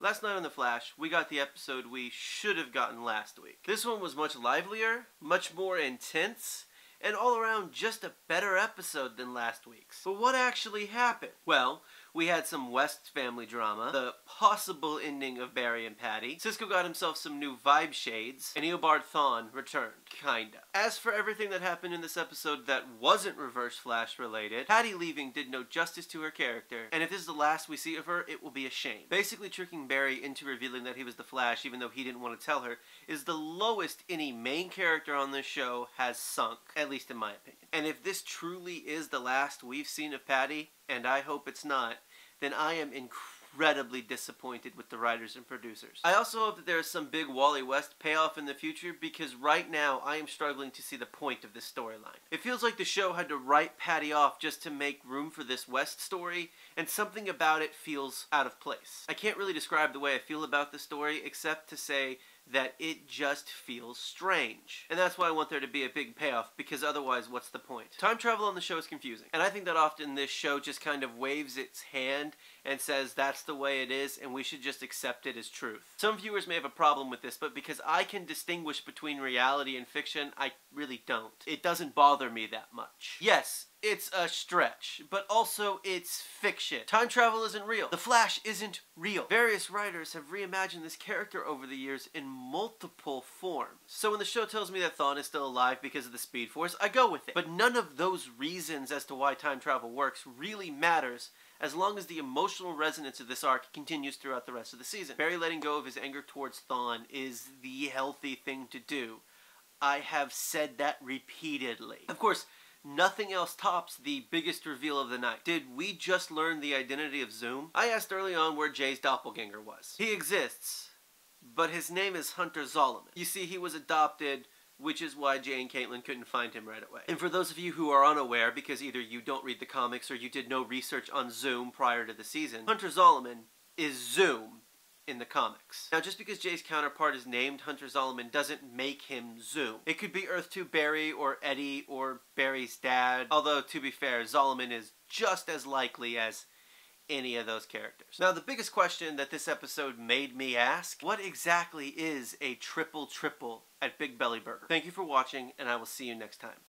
Last night on The Flash, we got the episode we should have gotten last week. This one was much livelier, much more intense, and all around just a better episode than last week's. But what actually happened? Well, we had some West family drama, the possible ending of Barry and Patty, Cisco got himself some new vibe shades, and Eobard Thawne returned. Kinda. As for everything that happened in this episode that wasn't Reverse Flash related, Patty leaving did no justice to her character, and if this is the last we see of her, it will be a shame. Basically tricking Barry into revealing that he was the Flash even though he didn't want to tell her is the lowest any main character on this show has sunk, at least in my opinion. And if this truly is the last we've seen of Patty, and I hope it's not, then I am incredibly disappointed with the writers and producers. I also hope that there is some big Wally West payoff in the future, because right now I am struggling to see the point of this storyline. It feels like the show had to write Patty off just to make room for this West story, and something about it feels out of place. I can't really describe the way I feel about the story except to say that it just feels strange. And that's why I want there to be a big payoff, because otherwise what's the point? Time travel on the show is confusing, and I think that often this show just kind of waves its hand and says that's the way it is and we should just accept it as truth. Some viewers may have a problem with this, but because I can distinguish between reality and fiction, I really don't. It doesn't bother me that much. Yes, it's a stretch, but also it's fiction. Time travel isn't real. The Flash isn't real. Various writers have reimagined this character over the years in multiple forms. So when the show tells me that Thawne is still alive because of the Speed Force, I go with it. But none of those reasons as to why time travel works really matters as long as the emotional resonance of this arc continues throughout the rest of the season. Barry letting go of his anger towards Thawne is the healthy thing to do. I have said that repeatedly. Of course, nothing else tops the biggest reveal of the night. Did we just learn the identity of Zoom? I asked early on where Jay's doppelganger was. He exists, but his name is Hunter Zolomon. You see, he was adopted, which is why Jay and Caitlin couldn't find him right away. And for those of you who are unaware, because either you don't read the comics or you did no research on Zoom prior to the season, Hunter Zolomon is Zoom in the comics. Now, just because Jay's counterpart is named Hunter Zolomon doesn't make him Zoom. It could be Earth 2 Barry or Eddie or Barry's dad, although to be fair, Zolomon is just as likely as any of those characters. Now, the biggest question that this episode made me ask, what exactly is a triple triple at Big Belly Burger? Thank you for watching, and I will see you next time.